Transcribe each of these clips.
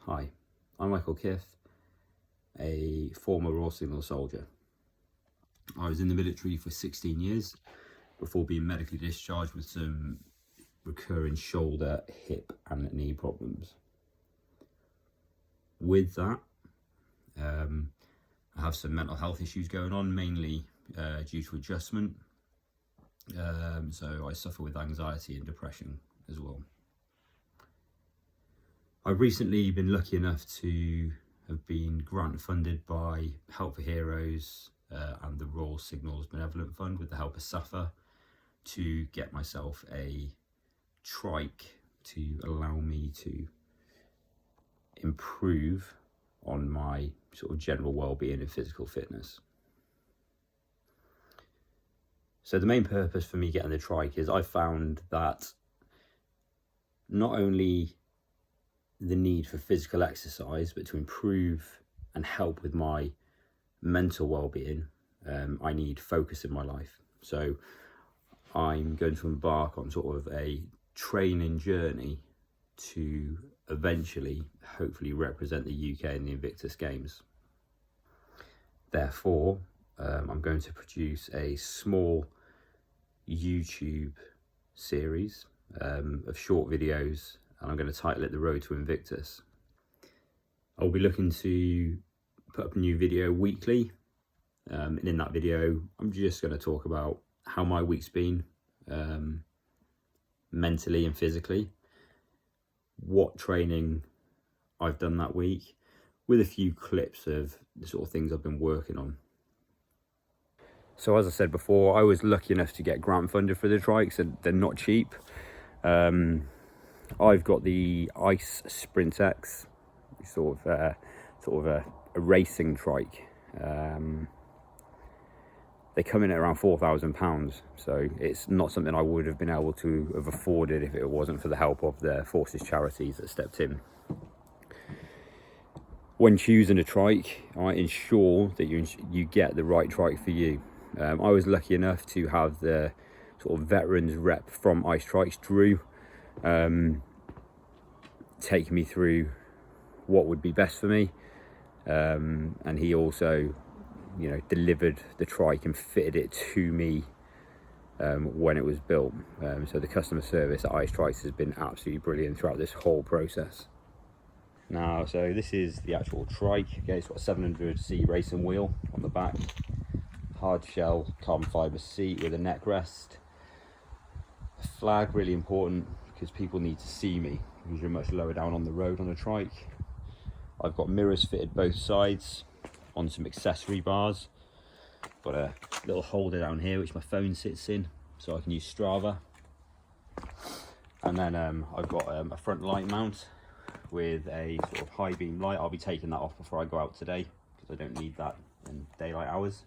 Hi, I'm Michael Kiff, a former Royal Signal soldier. I was in the military for 16 years before being medically discharged with some recurring shoulder, hip and knee problems. With that, I have some mental health issues going on, mainly due to adjustment. So I suffer with anxiety and depression as well. I've recently been lucky enough to have been grant funded by Help for Heroes and the Royal Signals Benevolent Fund with the help of SAFA to get myself a trike to allow me to improve on my sort of general well-being and physical fitness. So the main purpose for me getting the trike is I found that not only the need for physical exercise, but to improve and help with my mental well-being, I need focus in my life. So I'm going to embark on sort of a training journey to eventually, hopefully, represent the UK in the Invictus Games. Therefore, I'm going to produce a small YouTube series of short videos, and I'm going to title it The Road to Invictus. I'll be looking to put up a new video weekly, and in that video I'm just going to talk about how my week's been, mentally and physically, what training I've done that week, with a few clips of the sort of things I've been working on. So as I said before, I was lucky enough to get grant funded for the trikes, and they're not cheap. I've got the ICE Sprint X, sort of a racing trike. They come in at around £4,000, so it's not something I would have been able to have afforded if it wasn't for the help of the Forces charities that stepped in. When choosing a trike, I ensure that you get the right trike for you. I was lucky enough to have the sort of veterans rep from ICE Trikes, Drew, take me through what would be best for me, and he also, delivered the trike and fitted it to me when it was built. So the customer service at ICE Trikes has been absolutely brilliant throughout this whole process. Now, so this is the actual trike. Okay, it's got a 700C racing wheel on the back, hard shell carbon fibre seat with a neck rest. A flag, really important because people need to see me because you're much lower down on the road on a trike. I've got mirrors fitted both sides on some accessory bars. Got a little holder down here which my phone sits in so I can use Strava. And then I've got a front light mount with a sort of high beam light. I'll be taking that off before I go out today because I don't need that in daylight hours.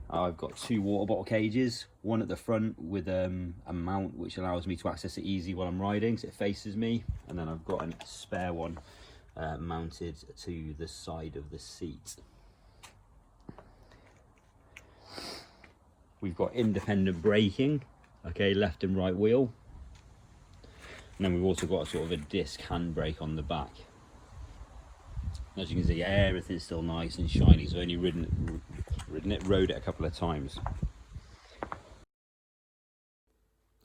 I've got two water bottle cages, one at the front with a mount which allows me to access it easy while I'm riding, so it faces me, and then I've got a spare one mounted to the side of the seat. We've got independent braking, okay, left and right wheel. And then we've also got a sort of a disc handbrake on the back. As you can see, everything's still nice and shiny, so I've only rode it a couple of times.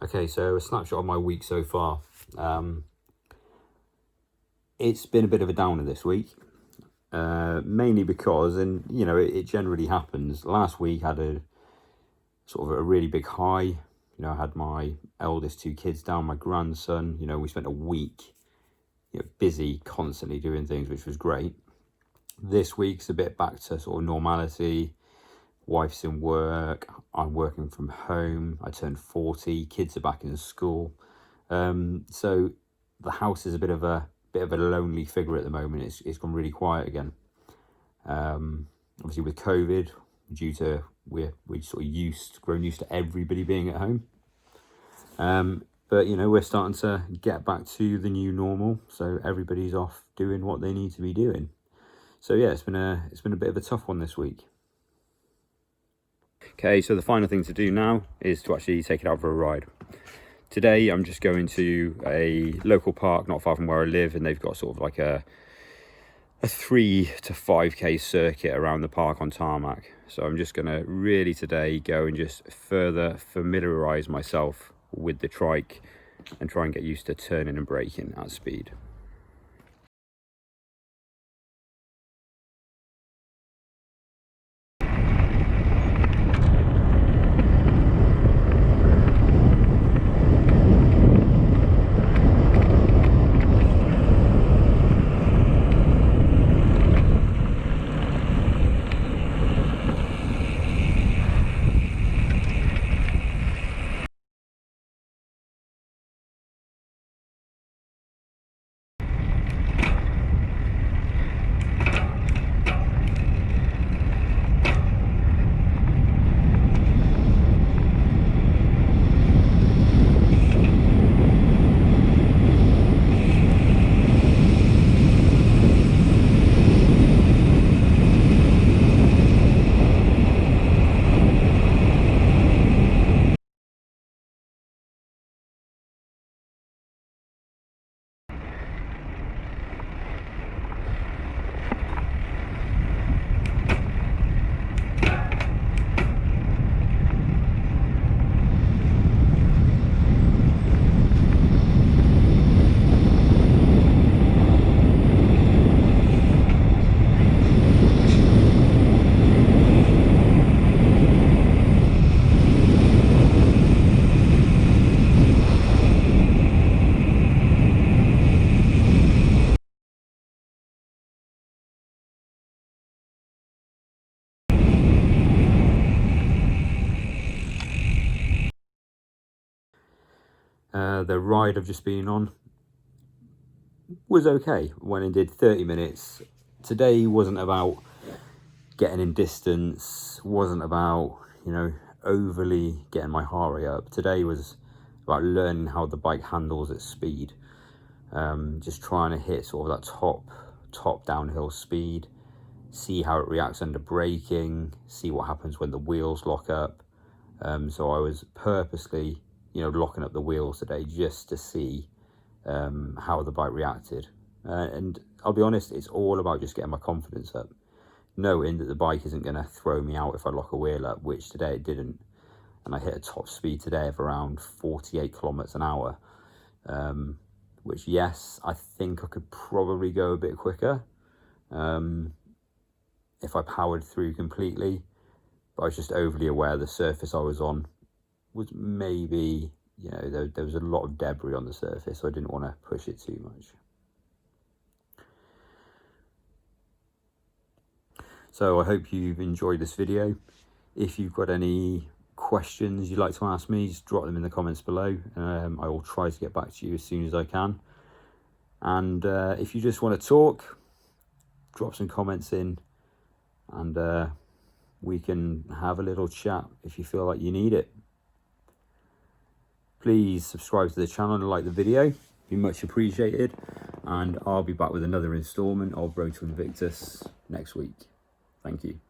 Okay, so a snapshot of my week so far. It's been a bit of a downer this week, mainly because, and it generally happens, last week had a sort of a really big high. I had my eldest two kids down, my grandson. We spent a week busy, constantly doing things, which was great. This week's a bit back to sort of normality. Wife's in work, I'm working from home, I turned 40, kids are back in school. So the house is a bit of a lonely figure at the moment. It's gone really quiet again. Obviously with COVID, due to we sort of grown used to everybody being at home. But we're starting to get back to the new normal, so everybody's off doing what they need to be doing. So yeah, it's been a bit of a tough one this week. Okay, so the final thing to do now is to actually take it out for a ride. Today I'm just going to a local park not far from where I live, and they've got sort of like a 3 to 5k circuit around the park on tarmac. So I'm just going to really today go and just further familiarize myself with the trike and try and get used to turning and braking at speed. The ride I've just been on was okay. Went and did 30 minutes. Today wasn't about getting in distance, wasn't about, you know, overly getting my heart rate up. Today was about learning how the bike handles at speed. Just trying to hit sort of that top downhill speed, see how it reacts under braking, see what happens when the wheels lock up. So I was purposely, you know, locking up the wheels today just to see how the bike reacted. And I'll be honest, it's all about just getting my confidence up, knowing that the bike isn't going to throw me out if I lock a wheel up, which today it didn't. And I hit a top speed today of around 48 kilometers an hour, which, yes, I think I could probably go a bit quicker if I powered through completely. But I was just overly aware the surface I was on was maybe, you know, there was a lot of debris on the surface, so I didn't want to push it too much. So I hope you've enjoyed this video. If you've got any questions you'd like to ask me, just drop them in the comments below. I will try to get back to you as soon as I can. And if you just want to talk, drop some comments in, and we can have a little chat if you feel like you need it. Please subscribe to the channel and like the video, be much appreciated. And I'll be back with another installment of Road to Invictus next week. Thank you.